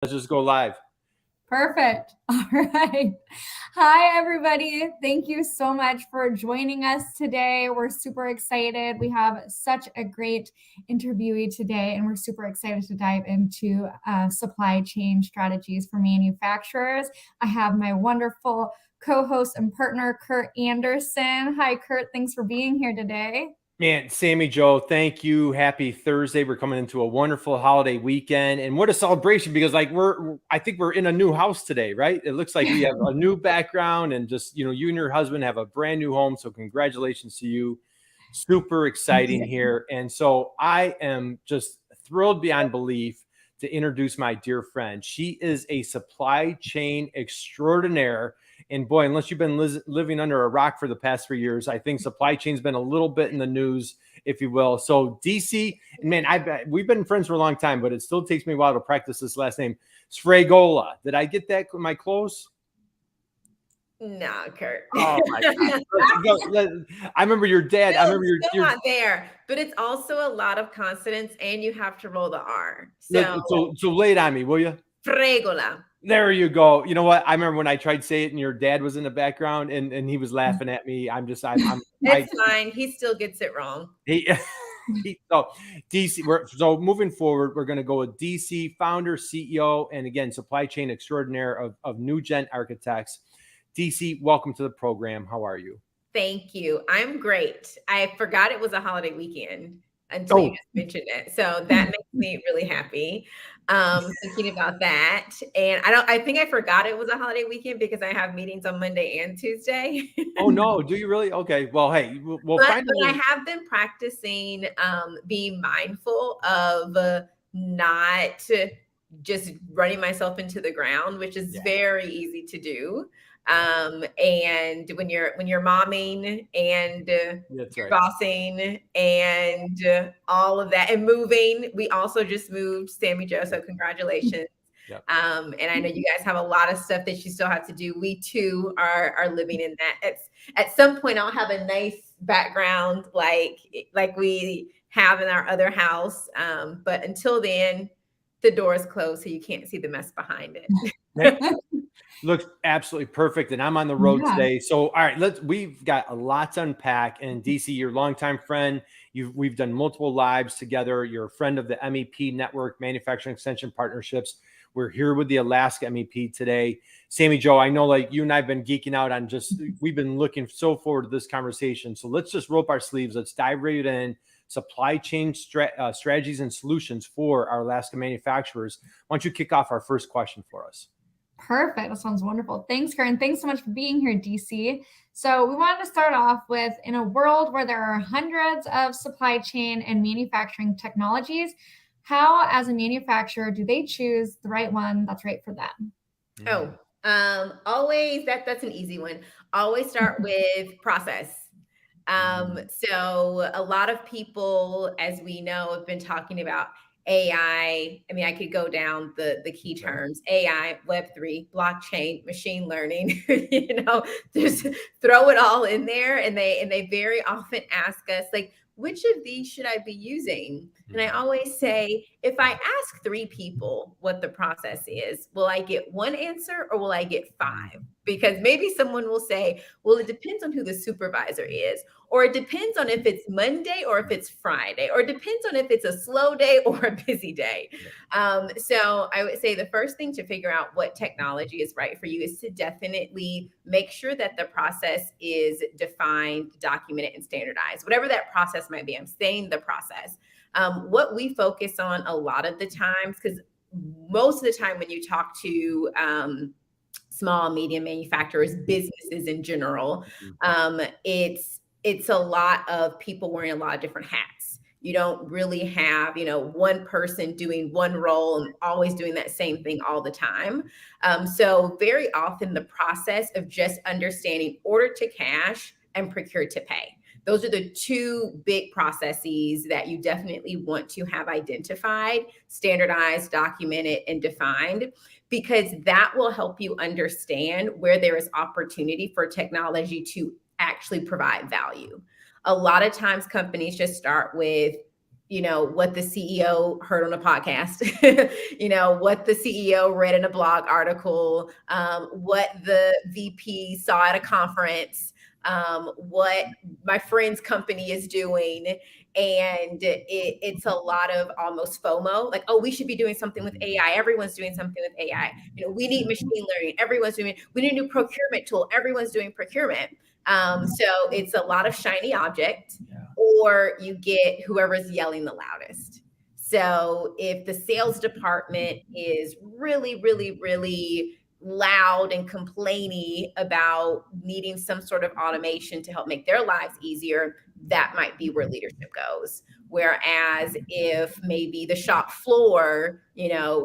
Let's just go live. Perfect. All right. Hi, everybody. Thank you so much for joining us today. We're super excited. We have such a great interviewee today, and we're super excited to dive into supply chain strategies for manufacturers. I have my wonderful co host and partner, Kurt Anderson. Hi, Kurt. Thanks for being here today. Man, Sammy Joe, thank you. Happy Thursday. We're coming into a wonderful holiday weekend. And what a celebration, because I think we're in a new house today, right? It looks like we have a new background, and just, you and your husband have a brand new home. So congratulations to you. Super exciting here. And so I am just thrilled beyond belief to introduce my dear friend. She is a supply chain extraordinaire. And boy, unless you've been living under a rock for the past 3 years, I think supply chain's been a little bit in the news, if you will. So Dyci, man, we've been friends for a long time, but it still takes me a while to practice this last name. Sfregola. Did I get that? Am I close? No, Kurt. Oh my God. I remember your dad. Still, I remember still not there, but it's also a lot of consonants, and you have to roll the R. So lay it on me, will you? Fregola. There you go. You know what? I remember when I tried to say it and your dad was in the background and he was laughing at me. It's fine. He still gets it wrong. So Dyci, so moving forward, we're going to go with Dyci, founder, CEO, and again, supply chain extraordinaire of New Gen Architects. Dyci, welcome to the program. How are you? Thank you. I'm great. I forgot it was a holiday weekend until you just mentioned it. So that makes me really happy. Thinking about that. And I think I forgot it was a holiday weekend because I have meetings on Monday and Tuesday. Oh no, do you really? Okay. Well, hey, we'll find But I have been practicing being mindful of not just running myself into the ground, which is very easy to do. And when you're momming and bossing and all of that and moving, we also just moved, Sammy Joe. So congratulations. Yep. And I know you guys have a lot of stuff that you still have to do. We too are living in that. At some point, I'll have a nice background like we have in our other house. But until then, the door is closed, so you can't see the mess behind it. Looks absolutely perfect. And I'm on the road today. So, all right, we've got a lot to unpack. And Dyci, you're a longtime friend. We've done multiple lives together. You're a friend of the MEP Network, Manufacturing Extension Partnerships. We're here with the Alaska MEP today. Sammy Joe, I know like you and I have been geeking out on we've been looking so forward to this conversation. So let's just roll up our sleeves. Let's dive right in. Supply chain strategies and solutions for our Alaska manufacturers. Why don't you kick off our first question for us? Perfect. That sounds wonderful. Thanks, Karen. Thanks so much for being here, Dyci. So we wanted to start off with, in a world where there are hundreds of supply chain and manufacturing technologies, how, as a manufacturer, do they choose the right one that's right for them? Always that's an easy one. Always start with process. So a lot of people, as we know, have been talking about AI. I mean, I could go down the key terms: AI, Web3, blockchain, machine learning. Just throw it all in there, and they very often ask us, like, which of these should I be using? And I always say, if I ask 3 people what the process is, will I get one answer or will I get 5? Because maybe someone will say, well, it depends on who the supervisor is, or it depends on if it's Monday or if it's Friday, or it depends on if it's a slow day or a busy day. So I would say the first thing to figure out what technology is right for you is to definitely make sure that the process is defined, documented, and standardized. Whatever that process might be, I'm saying the process. What we focus on a lot of the times, because most of the time when you talk to small, medium manufacturers, businesses in general, it's a lot of people wearing a lot of different hats. You don't really have, one person doing one role and always doing that same thing all the time. So very often the process of just understanding order to cash and procure to pay. Those are the 2 big processes that you definitely want to have identified, standardized, documented, and defined, because that will help you understand where there is opportunity for technology to actually provide value. A lot of times companies just start with what the CEO heard on a podcast, what the CEO read in a blog article, what the VP saw at a conference, what my friend's company is doing. And it's a lot of almost FOMO, like, oh, we should be doing something with AI. Everyone's doing something with AI. We need machine learning. We need a new procurement tool. Everyone's doing procurement. So it's a lot of shiny object, or you get whoever's yelling the loudest. So if the sales department is really, really, really loud and complaining about needing some sort of automation to help make their lives easier, that might be where leadership goes. Whereas if maybe the shop floor,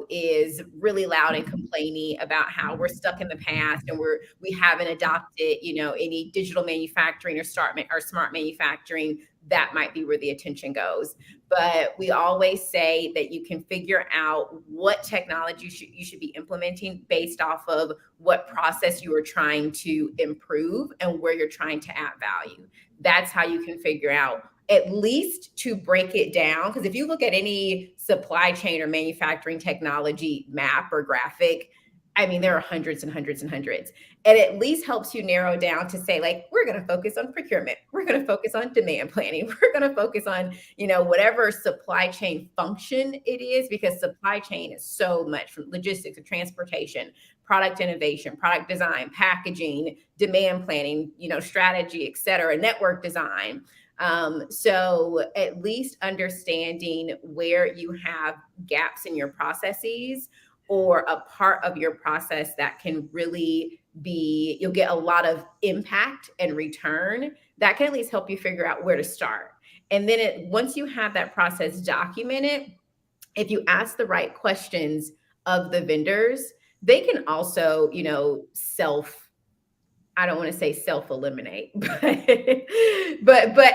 is really loud and complaining about how we're stuck in the past and we haven't adopted, any digital manufacturing or smart manufacturing, that might be where the attention goes. But we always say that you can figure out what technology you should be implementing based off of what process you are trying to improve and where you're trying to add value. That's how you can figure out, at least to break it down. Because if you look at any supply chain or manufacturing technology map or graphic, there are hundreds and hundreds and hundreds. It at least helps you narrow down to say, like, we're going to focus on procurement. We're going to focus on demand planning. We're going to focus on, whatever supply chain function it is, because supply chain is so much, from logistics to transportation, product innovation, product design, packaging, demand planning, strategy, et cetera, network design. So at least understanding where you have gaps in your processes, or a part of your process that can really be, you'll get a lot of impact and return, that can at least help you figure out where to start. And then once you have that process documented, if you ask the right questions of the vendors, they can also, I don't want to say self-eliminate, but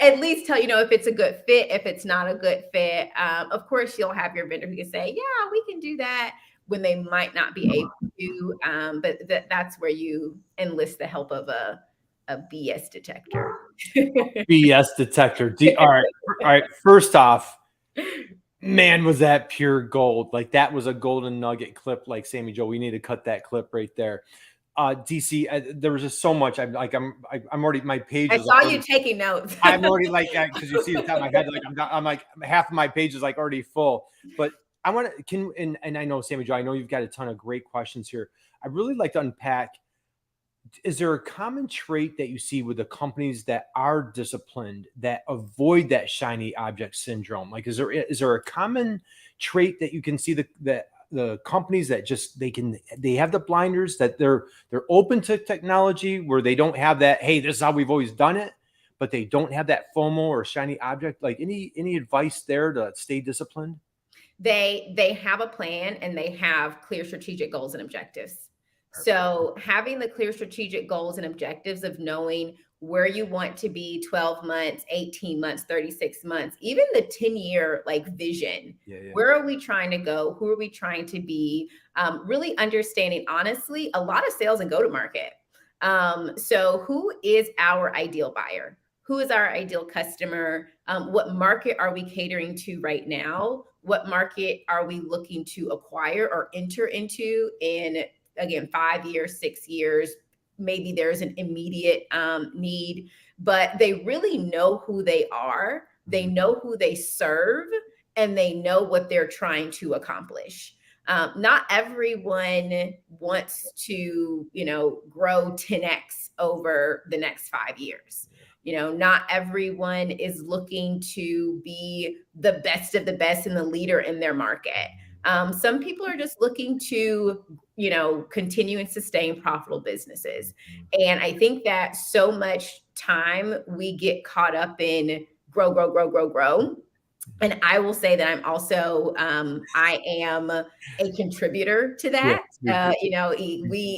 at least tell, if it's a good fit, if it's not a good fit. Of course, you'll have your vendor who can say, yeah, we can do that, when they might not be able to. But that's where you enlist the help of a BS detector. BS detector. All right. First off, man, was that pure gold. Like, that was a golden nugget clip. Like, Sammy Joe, we need to cut that clip right there. DC, there was just so much. I'm already, my page. I saw you taking notes. I'm already like, because you see the top of my head, like I'm like half of my page is like already full. But I want to and I know, Sammy Joe, I know you've got a ton of great questions here. I'd really like to unpack. Is there a common trait that you see with the companies that are disciplined, that avoid that shiny object syndrome? Like, is there a common trait that you can see the companies that just they have the blinders, that they're open to technology, where they don't have that, hey, this is how we've always done it, but they don't have that FOMO or shiny object? Like, any advice there to stay disciplined? They have a plan, and they have clear strategic goals and objectives. So having the clear strategic goals and objectives of knowing where you want to be 12 months, 18 months, 36 months, even the 10-year vision. Yeah. Where are we trying to go? Who are we trying to be? Really understanding, honestly, a lot of sales and go-to-market. So who is our ideal buyer? Who is our ideal customer? What market are we catering to right now? What market are we looking to acquire or enter into in, again, 5 years, 6 years? Maybe there's an immediate need, but they really know who they are. They know who they serve, and they know what they're trying to accomplish. Not everyone wants to, grow 10x over the next 5 years. Not everyone is looking to be the best of the best and the leader in their market. Some people are just looking to, continue and sustain profitable businesses. And I think that so much time we get caught up in grow. And I will say that I'm also, I am a contributor to that. Yeah.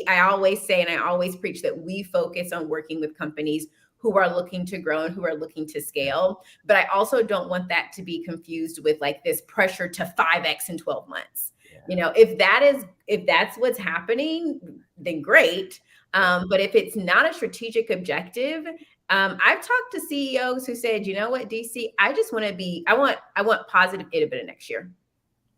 I always say, and I always preach, that we focus on working with companies who are looking to grow and who are looking to scale. But I also don't want that to be confused with this pressure to 5x in 12 months. Yeah. If that's what's happening, then great. But if it's not a strategic objective, I've talked to CEOs who said, you know what, DC, I just want to be, I want positive EBITDA next year.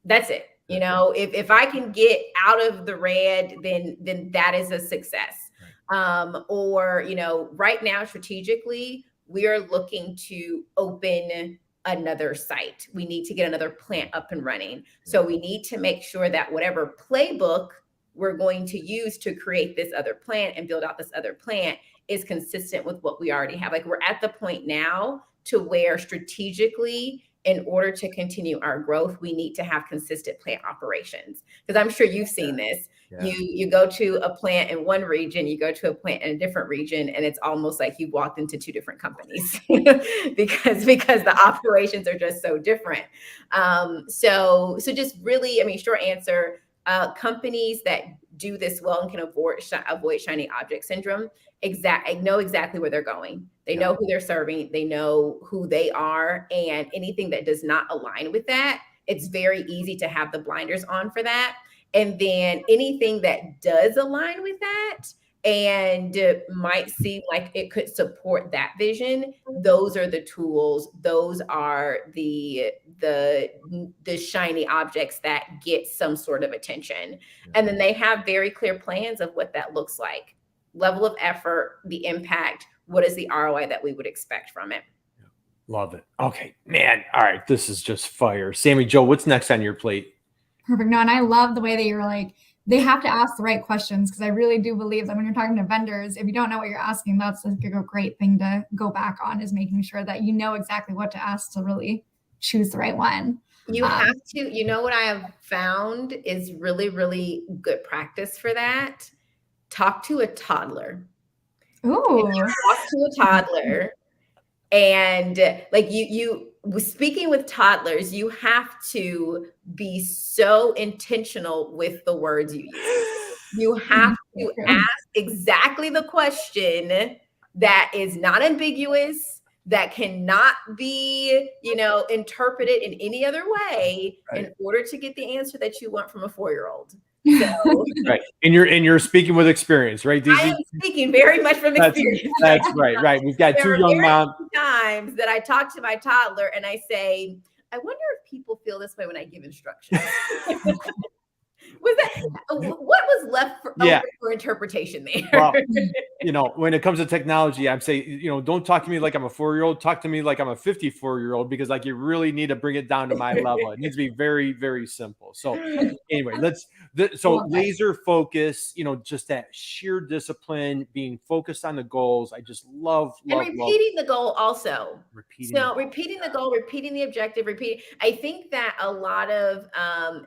That's it. You know, if I can get out of the red, then that is a success. Or, you know, right now, strategically, we are looking to open another site. We need to get another plant up and running. So we need to make sure that whatever playbook we're going to use to create this other plant and build out this other plant is consistent with what we already have. Like, we're at the point now to where strategically, in order to continue our growth, we need to have consistent plant operations. Because I'm sure you've seen this. Yeah. You go to a plant in one region, you go to a plant in a different region, and it's almost like you walked into two different companies because the operations are just so different. So just really, I mean, short answer, companies that do this well and can avoid shiny object syndrome know exactly where they're going. They know who they're serving. They know who they are, and anything that does not align with that, it's very easy to have the blinders on for that. And then anything that does align with that and might seem like it could support that vision, those are the tools. Those are the shiny objects that get some sort of attention. And then they have very clear plans of what that looks like. Level of effort, the impact, what is the ROI that we would expect from it? Love it. Okay, man. All right. This is just fire. Sammy Jo, what's next on your plate? Perfect. No, and I love the way that you're like, they have to ask the right questions, because I really do believe that when you're talking to vendors, if you don't know what you're asking, that's like a great thing to go back on, is making sure that you know exactly what to ask to really choose the right one. You have to, you know, what I have found is really, really good practice for that. Talk to a toddler. Ooh. Talk to a toddler. And like you speaking with toddlers, you have to be so intentional with the words you use. You have to ask exactly the question that is not ambiguous, that cannot be, you know, interpreted in any other way, in order to get the answer that you want from a 4-year-old. So, right. And you're speaking with experience, right, Dyci? I am speaking very much from experience. That's right. Right. We've got two young moms. Times that I talk to my toddler and I say, I wonder if people feel this way when I give instructions. What was left for interpretation there? Well, you know, when it comes to technology, I'm saying, you know, don't talk to me like I'm a 4-year-old. Talk to me like I'm a 54-year-old, because like you really need to bring it down to my level. It needs to be very, very simple. So anyway, laser focus, you know, just that sheer discipline, being focused on the goals. I just love repeating the goal also. Repeating the goal, repeating the objective, I think that a lot of,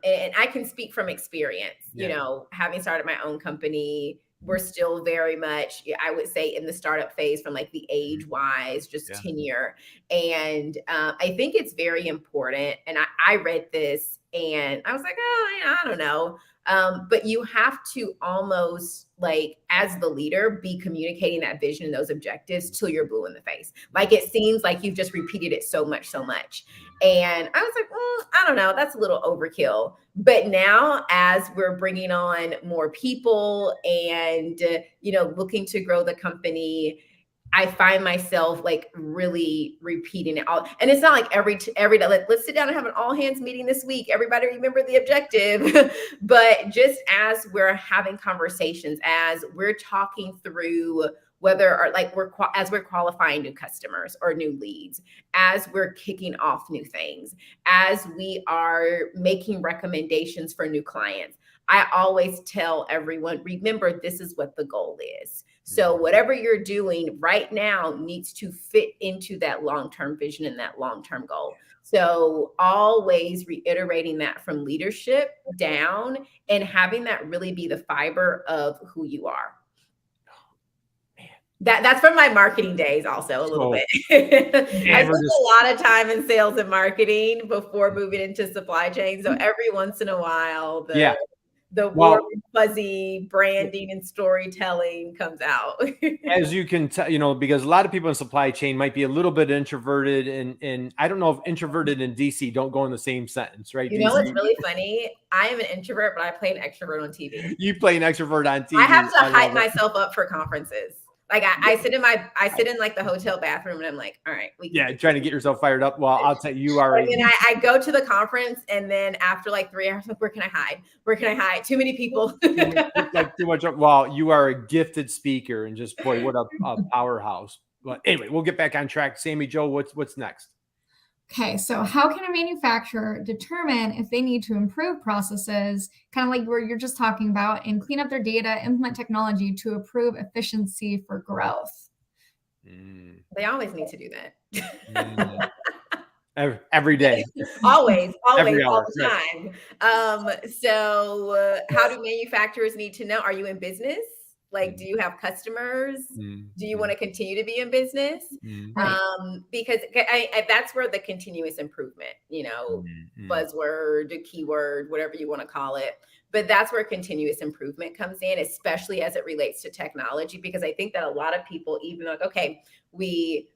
and I can speak from experience, you know, having started my own company, we're still very much, I would say, in the startup phase from like the age wise, just tenure. And I think it's very important. And I read this and I was like, I don't know. But you have to almost, like, as the leader, be communicating that vision and those objectives till you're blue in the face. Like, it seems like you've just repeated it so much. And I was like, I don't know, that's a little overkill. But now, as we're bringing on more people and, you know, looking to grow the company, I find myself like really repeating it all. And it's not like every day, let's sit down and have an all hands meeting this week. Everybody remember the objective. But just as we're having conversations, as we're talking through as we're qualifying new customers or new leads, as we're kicking off new things, as we are making recommendations for new clients, I always tell everyone, remember, this is what the goal is. So whatever you're doing right now needs to fit into that long-term vision and that long-term goal. So always reiterating that from leadership down and having that really be the fiber of who you are. That's from my marketing days also a little bit. I spent a lot of time in sales and marketing before moving into supply chain. So every once in a while, the warm and fuzzy branding and storytelling comes out. As you can tell, you know, because a lot of people in supply chain might be a little bit introverted, and I don't know if introverted and DC don't go in the same sentence, right? You know what's really funny? I am an introvert, but I play an extrovert on TV. You play an extrovert on TV. I have to hype myself up for conferences. Like I sit in like the hotel bathroom and I'm like, all right, trying to get yourself fired up. Well, I'll tell you, and then I go to the conference, and then after like 3 hours, like, where can I hide? Where can I hide? Too many people. too much. Well, you are a gifted speaker, and just boy, what a powerhouse. But anyway, we'll get back on track. Sammy Jo, what's next? Okay, so how can a manufacturer determine if they need to improve processes, kind of like where you're just talking about, and clean up their data, implement technology to improve efficiency for growth? They always need to do that. Every day. always Every all hour, the time. So how do manufacturers need to know? Are you in business? Like, do you have customers? Do you want to continue to be in business? Because that's where the continuous improvement, buzzword, keyword, whatever you want to call it. But that's where continuous improvement comes in, especially as it relates to technology, because I think that a lot of people, even like, okay, we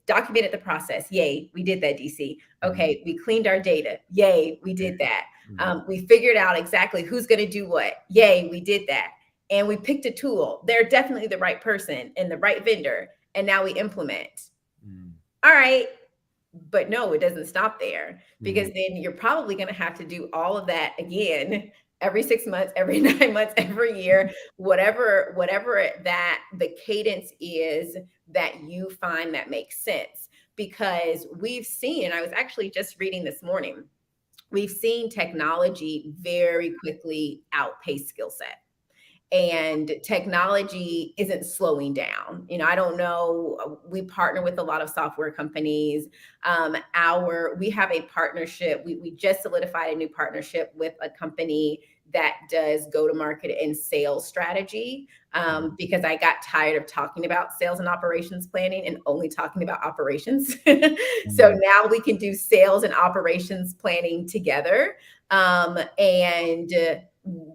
documented the process. Yay, we did that, DC. Okay, we cleaned our data. Yay, we did that. We figured out exactly who's going to do what. Yay, we did that. And we picked a tool. They're definitely the right person and the right vendor. And now we implement. All right. But no, it doesn't stop there, because then you're probably going to have to do all of that again every 6 months, every 9 months, every year, whatever that the cadence is that you find that makes sense. Because we've seen, and I was actually just reading this morning, we've seen technology very quickly outpace skill set. And technology isn't slowing down. I don't know. We partner with a lot of software companies. We have a partnership. We just solidified a new partnership with a company that does go-to-market and sales strategy, because I got tired of talking about sales and operations planning and only talking about operations. So now we can do sales and operations planning together. And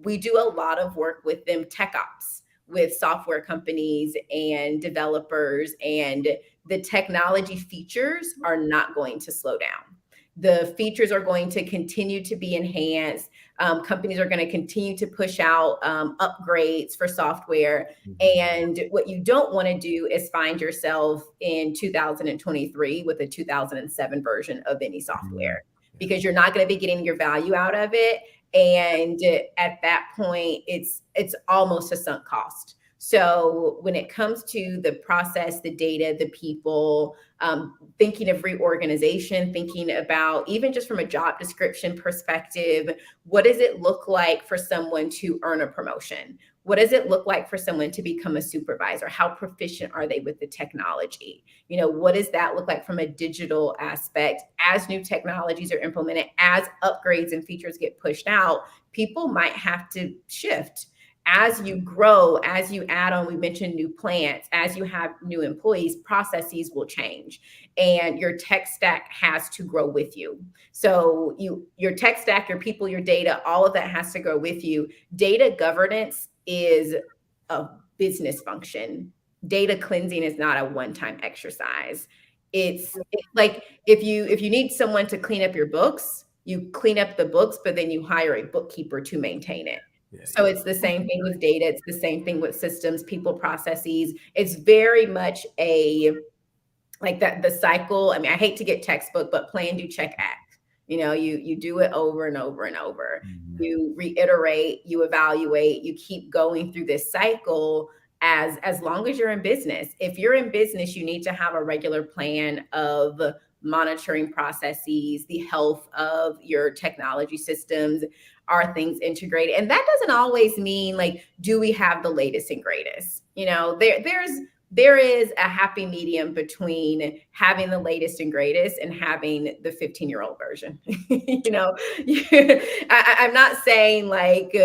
we do a lot of work with them, tech ops, with software companies and developers, and the technology features are not going to slow down. The features are going to continue to be enhanced. Companies are going to continue to push out upgrades for software. And what you don't want to do is find yourself in 2023 with a 2007 version of any software, because you're not going to be getting your value out of it. And at that point, it's almost a sunk cost. So when it comes to the process, the data, the people, thinking of reorganization, thinking about even just from a job description perspective, what does it look like for someone to earn a promotion? What does it look like for someone to become a supervisor? How proficient are they with the technology? What does that look like from a digital aspect? As new technologies are implemented, as upgrades and features get pushed out, people might have to shift. As you grow, as you add on, we mentioned new plants, as you have new employees, processes will change, and your tech stack has to grow with you. So your tech stack, your people, your data, all of that has to grow with you. Data governance is a business function. Data cleansing is not a one-time exercise. It's like if you need someone to clean up your books, you clean up the books, but then you hire a bookkeeper to maintain it. So it's the same thing with data. It's the same thing with systems, people, processes. It's very much like that, the cycle. I mean, I hate to get textbook, but plan, do, check, act. You do it over and over and over. You reiterate, you evaluate, you keep going through this cycle as long as you're in business. If you're in business, you need to have a regular plan of monitoring processes, the health of your technology systems. Are things integrated? And that doesn't always mean like, do we have the latest and greatest? There is a happy medium between having the latest and greatest and having the 15-year-old version. I'm not saying like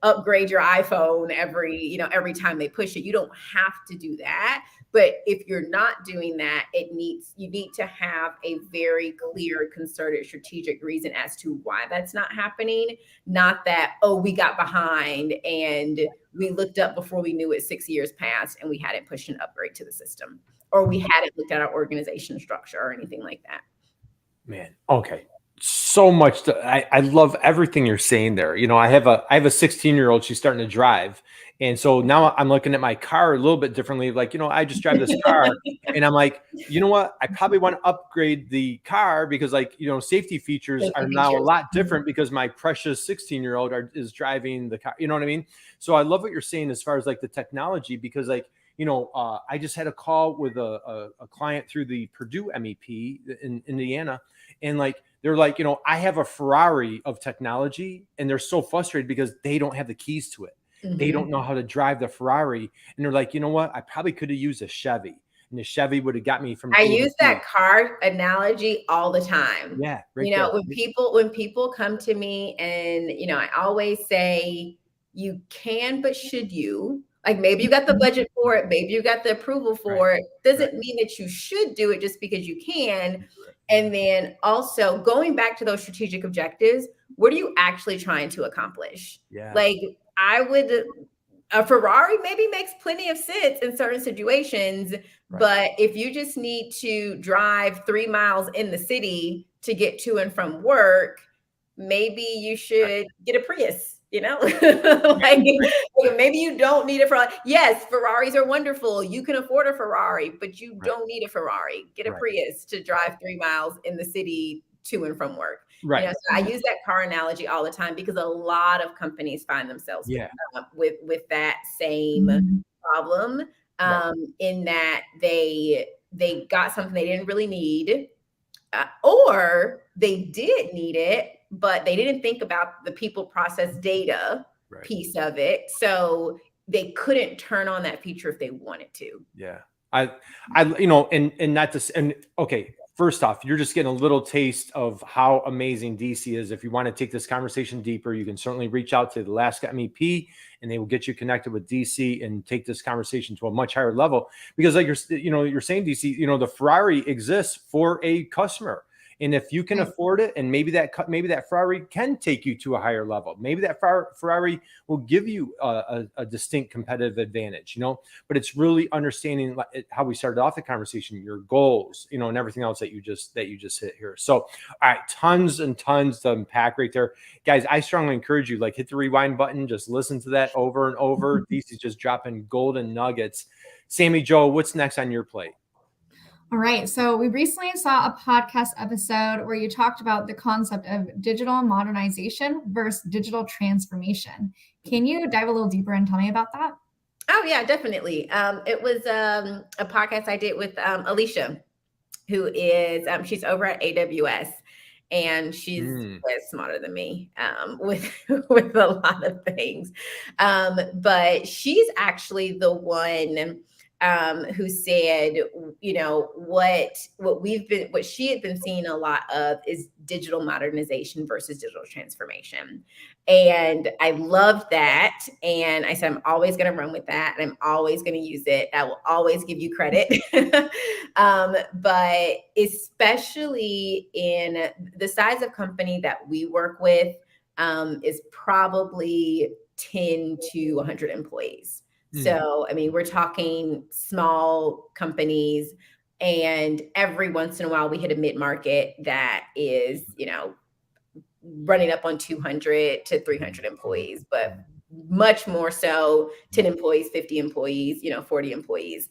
upgrade your iPhone every time they push it. You don't have to do that. But if you're not doing that, you need to have a very clear, concerted, strategic reason as to why that's not happening. Not that, we got behind and we looked up before we knew it 6 years passed and we hadn't pushed an upgrade to the system, or we hadn't looked at our organization structure or anything like that. Man, okay. so much I love everything you're saying there. I have a 16-year-old, she's starting to drive. And so now I'm looking at my car a little bit differently. Like, I just drive this car and I'm like, you know what? I probably want to upgrade the car because like, safety features are now a lot different because my precious 16-year-old is driving the car. You know what I mean? So I love what you're saying as far as like the technology, because like, I just had a call with a client through the Purdue MEP in Indiana. And like, they're like, I have a Ferrari of technology, and they're so frustrated because they don't have the keys to it. They don't know how to drive the Ferrari. And they're like, you know what? I probably could have used a Chevy, and the Chevy would have got me from I A to use B. that car analogy all the time. Yeah, right there. When people come to me and, I always say, you can, but should you? Like maybe you got the budget for it, maybe you got the approval for it. Doesn't mean that you should do it just because you can. And then also going back to those strategic objectives, what are you actually trying to accomplish? Yeah. Like a Ferrari maybe makes plenty of sense in certain situations, but if you just need to drive 3 miles in the city to get to and from work, maybe you should get a Prius. Like maybe you don't need a Ferrari. Yes, Ferraris are wonderful. You can afford a Ferrari, but you don't need a Ferrari. Get a Prius to drive 3 miles in the city to and from work. So I use that car analogy all the time because a lot of companies find themselves with that same problem, in that they got something they didn't really need, or they did need it, but they didn't think about the people process data piece of it. So they couldn't turn on that feature if they wanted to. Yeah. And not to, and okay, first off, you're just getting a little taste of how amazing Dyci is. If you want to take this conversation deeper, you can certainly reach out to the Alaska MEP and they will get you connected with Dyci and take this conversation to a much higher level. Because like you're saying, Dyci, the Ferrari exists for a customer. And if you can afford it, and maybe that Ferrari can take you to a higher level, maybe that Ferrari will give you a distinct competitive advantage, but it's really understanding how we started off the conversation, your goals, and everything else that you just hit here. So, all right, tons and tons to unpack right there. Guys, I strongly encourage you, like, hit the rewind button, just listen to that over and over. Dyci's just dropping golden nuggets. Sammy Joe, what's next on your plate? All right. So we recently saw a podcast episode where you talked about the concept of digital modernization versus digital transformation. Can you dive a little deeper and tell me about that? Oh, yeah, definitely. It was a podcast I did with Alicia, who is, she's over at AWS. And she's way smarter than me with a lot of things. But she's actually the one who said, what she had been seeing a lot of is digital modernization versus digital transformation. And I loved that. And I said, I'm always going to run with that. And I'm always going to use it. I will always give you credit. But especially in the size of company that we work with, is probably 10 to 100 employees. So, I mean, we're talking small companies, and every once in a while we hit a mid-market that is, running up on 200 to 300 employees, but much more so 10 employees, 50 employees, 40 employees.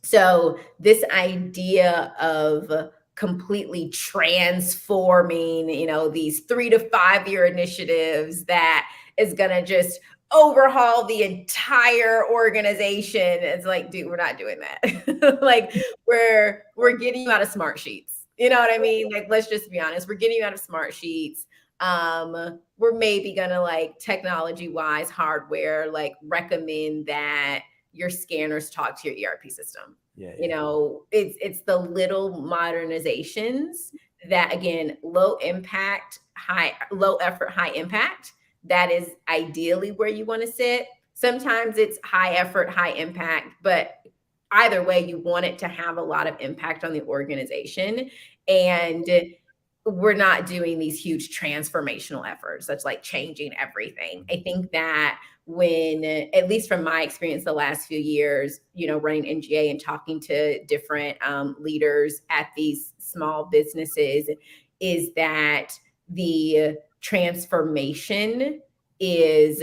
So this idea of completely transforming, these 3 to 5 year initiatives that is going to just overhaul the entire organization. It's like, dude, we're not doing that. Like we're getting you out of smart sheets. You know what I mean? Like, let's just be honest. We're getting you out of smart sheets. We're maybe gonna, like, technology wise, hardware, like, recommend that your scanners talk to your ERP system. It's the little modernizations that, again, low effort, high impact. That is ideally where you want to sit. Sometimes it's high effort, high impact, but either way, you want it to have a lot of impact on the organization. And we're not doing these huge transformational efforts that's like changing everything. I think that when, at least from my experience the last few years, running NGA and talking to different leaders at these small businesses, is that the transformation is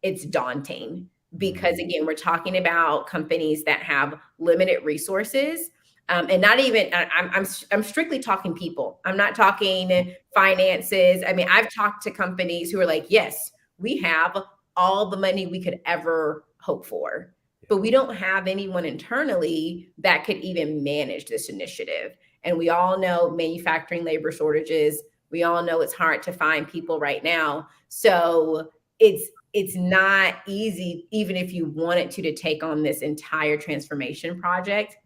it's daunting, because again, we're talking about companies that have limited resources, and not even I'm strictly talking people. I'm not talking finances. I mean, I've talked to companies who are like, yes, we have all the money we could ever hope for, but we don't have anyone internally that could even manage this initiative. And we all know manufacturing labor shortages. We all know it's hard to find people right now. So it's not easy, even if you wanted to take on this entire transformation project.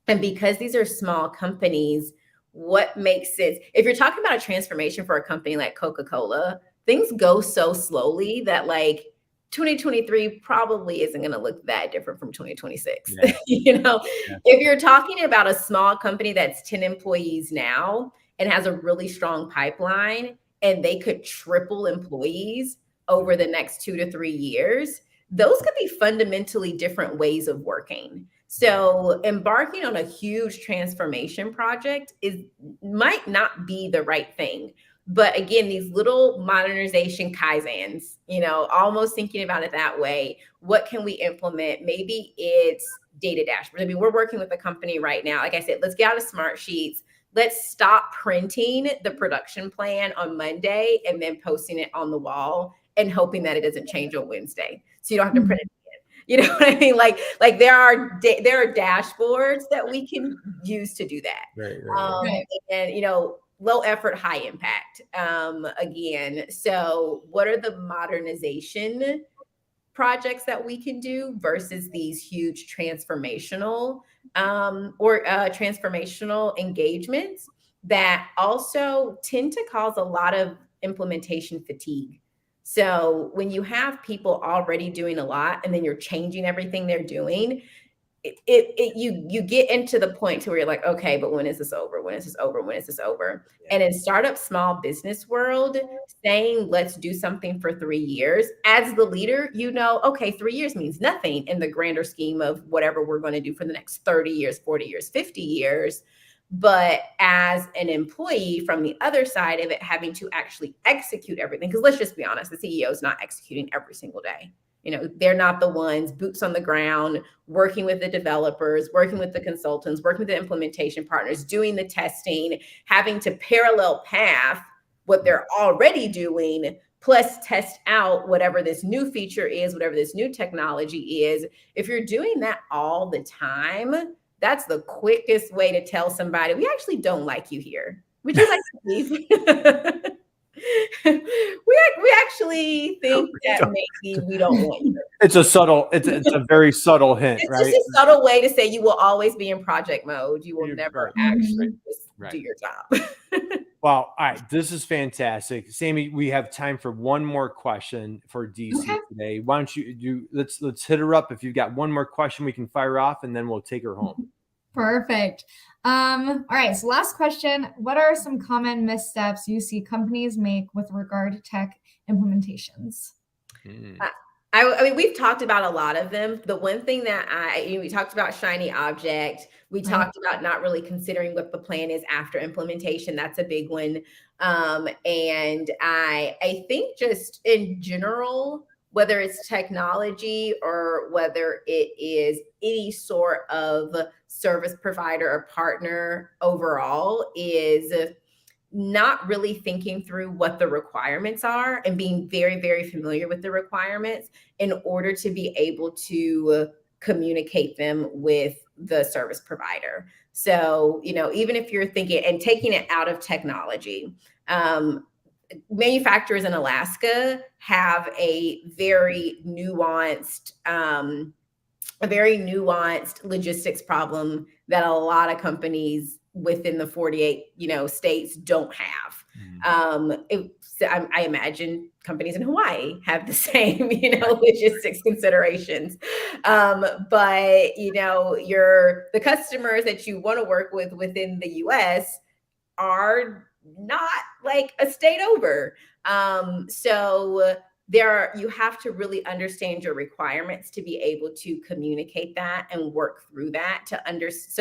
And because these are small companies, what makes sense? If you're talking about a transformation for a company like Coca-Cola, things go so slowly that like 2023 probably isn't going to look that different from 2026. Yeah. If you're talking about a small company that's 10 employees now and has a really strong pipeline, and they could triple employees over the next 2 to 3 years, those could be fundamentally different ways of working. So embarking on a huge transformation project might not be the right thing. But again, these little modernization kaizens, almost thinking about it that way, what can we implement? Maybe it's data dashboards. I mean, we're working with a company right now. Like I said, let's get out of smart sheets. Let's stop printing the production plan on Monday and then posting it on the wall and hoping that it doesn't change on Wednesday. So you don't have to print it. You know what I mean? Like there are dashboards that we can use to do that. Right. And low effort, high impact. Again, so what are the modernization projects that we can do versus these huge transformational transformational engagements that also tend to cause a lot of implementation fatigue. So when you have people already doing a lot and then you're changing everything they're doing, you get into the point to where you're like, okay, but when is this over? When is this over? When is this over? Yeah. And in startup small business world, saying let's do something for 3 years, as the leader, okay, 3 years means nothing in the grander scheme of whatever we're going to do for the next 30 years, 40 years, 50 years. But as an employee from the other side of it, having to actually execute everything, because let's just be honest, the CEO is not executing every single day. They're not the ones boots on the ground, working with the developers, working with the consultants, working with the implementation partners, doing the testing, having to parallel path what they're already doing, plus test out whatever this new feature is, whatever this new technology is. If you're doing that all the time, that's the quickest way to tell somebody, we actually don't like you here. Would you like to leave? we actually think that maybe we don't want you. It's a very subtle hint, it's right? It's just a subtle way to say you will always be in project mode. You will never actually do your job. Wow. All right. This is fantastic. Sammy, we have time for one more question for Dyci today. Why don't let's hit her up. If you've got one more question, we can fire off and then we'll take her home. Perfect. All right. So last question. What are some common missteps you see companies make with regard to tech implementations? I mean, we've talked about a lot of them. The one thing that we talked about shiny object. We talked about not really considering what the plan is after implementation. That's a big one. And I think just in general, whether it's technology or whether it is any sort of service provider or partner overall, is not really thinking through what the requirements are and being very, very familiar with the requirements in order to be able to communicate them with the service provider. So, even if you're thinking and taking it out of technology, manufacturers in Alaska have a very nuanced logistics problem that a lot of companies within the 48, states don't have. I imagine companies in Hawaii have the same, logistics considerations. But, the customers that you want to work with within the US are not like a state over. So you have to really understand your requirements to be able to communicate that and work through that so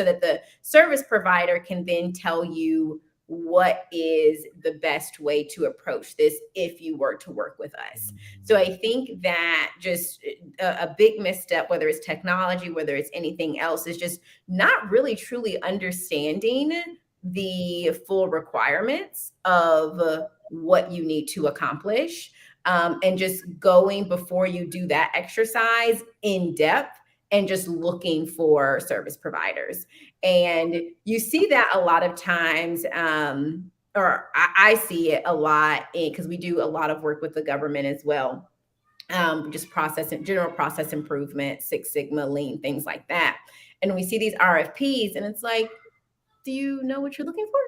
that the service provider can then tell you what is the best way to approach this if you were to work with us. So I think that just a big misstep, whether it's technology, whether it's anything else, is just not really truly understanding the full requirements of what you need to accomplish, and just going before you do that exercise in depth and just looking for service providers. And you see that a lot of times, or I see it a lot because we do a lot of work with the government as well. Just general process improvement, Six Sigma, Lean, things like that. And we see these RFPs and it's like, do you know what you're looking for?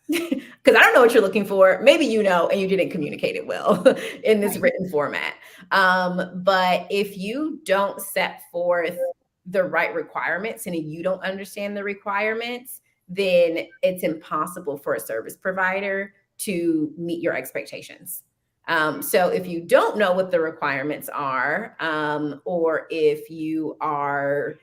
Because I don't know what you're looking for. Maybe you know, and you didn't communicate it well in this written format. But if you don't set forth the right requirements and you don't understand the requirements, then it's impossible for a service provider to meet your expectations. So if you don't know what the requirements are, or if you are,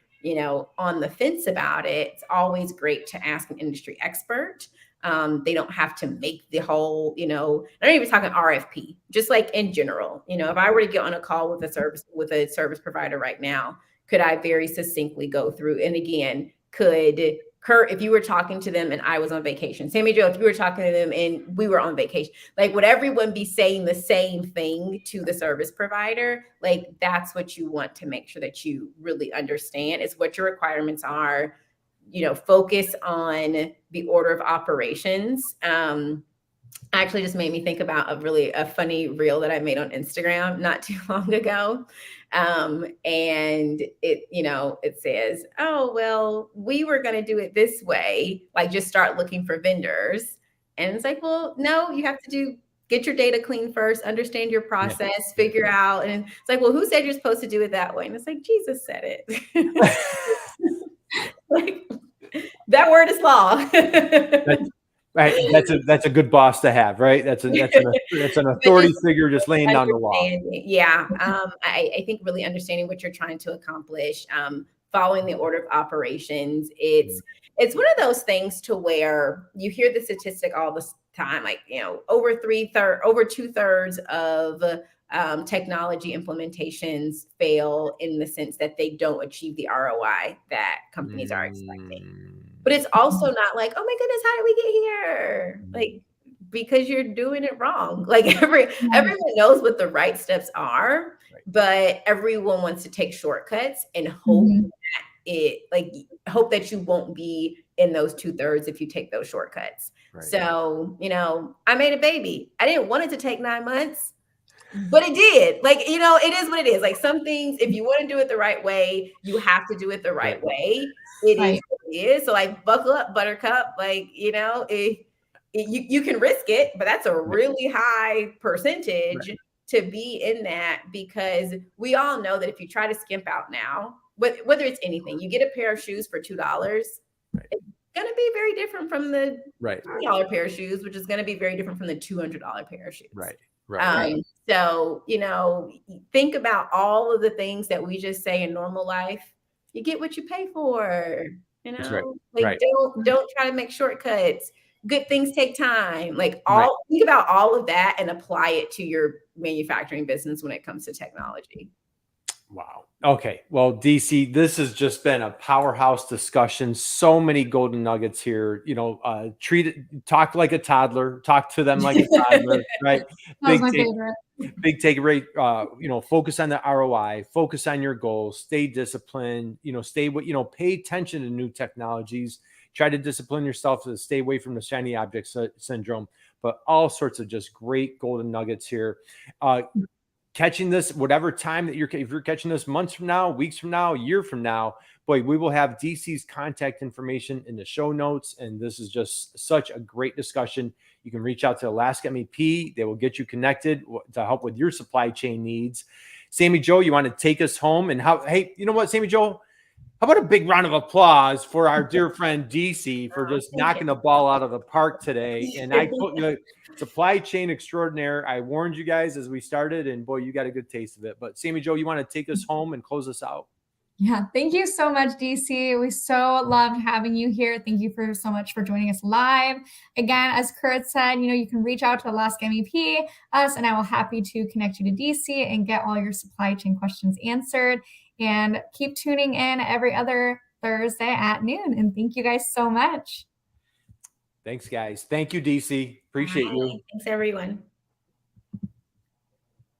on the fence about it, it's always great to ask an industry expert. They don't have to make the whole, I'm not even talking RFP, just like in general, if I were to get on a call with a service provider right now, could I very succinctly go through? And again, could Kurt, if you were talking to them and I was on vacation, Sammy Joe, if you were talking to them and we were on vacation, like would everyone be saying the same thing to the service provider? Like that's what you want to make sure that you really understand is what your requirements are. Focus on the order of operations. Actually just made me think about a funny reel that I made on Instagram not too long ago. And it says, oh, well, we were going to do it this way, like just start looking for vendors. And it's like, well, no, you have to get your data clean first, understand your process, figure out. And it's like, well, who said you're supposed to do it that way? And it's like, Jesus said it. Like that word is law. Right. That's a good boss to have, right? That's an authority figure just laying down the law. Yeah. I think really understanding what you're trying to accomplish, following the order of operations. It's one of those things to where you hear the statistic all the time, like, over 2/3 of technology implementations fail in the sense that they don't achieve the ROI that companies are expecting. But it's also not like, oh my goodness, how did we get here? Like, because you're doing it wrong. Like everyone knows what the right steps are, but everyone wants to take shortcuts and hope hope that you won't be in those 2/3 if you take those shortcuts. Right. So, I made a baby. I didn't want it to take 9 months. But it did. Like, it is what it is. Like some things, if you want to do it the right way, you have to do it the right way. It is what it is. So like buckle up, buttercup. Like, you can risk it, but that's a really high percentage to be in that, because we all know that if you try to skimp out now, whether it's anything, you get a pair of shoes for $2, it's going to be very different from the $2 pair of shoes, which is going to be very different from the $200 pair of shoes. Right. So, think about all of the things that we just say in normal life. You get what you pay for, don't try to make shortcuts. Good things take time. Like think about all of that and apply it to your manufacturing business when it comes to technology. Wow. Okay. Well, Dyci, this has just been a powerhouse discussion. So many golden nuggets here. Talk like a toddler. Talk to them like a toddler. Right. That was my favorite. Big takeaway. Focus on the ROI. Focus on your goals. Stay disciplined. Pay attention to new technologies. Try to discipline yourself to stay away from the shiny object syndrome. But all sorts of just great golden nuggets here. Catching this, whatever time that if you're catching this months from now, weeks from now, a year from now, boy, we will have Dyci's contact information in the show notes. And this is just such a great discussion. You can reach out to Alaska MEP. They will get you connected to help with your supply chain needs. Sammy Joe, you want to take us home? And hey, you know what, Sammy Joe? How about a big round of applause for our dear friend Dyci for just knocking the ball out of the park today. And I put supply chain extraordinaire. I warned you guys as we started, and boy, you got a good taste of it. But Sammy Joe, you want to take us home and close us out? Yeah, thank you so much, DC. We so loved having you here. Thank you for so much for joining us live. Again, as Kurt said, you can reach out to Ask MEP, us, and I will happy to connect you to DC and get all your supply chain questions answered. And keep tuning in every other Thursday at noon. And thank you guys so much. Thanks, guys. Thank you, DC. Appreciate you. Thanks, everyone.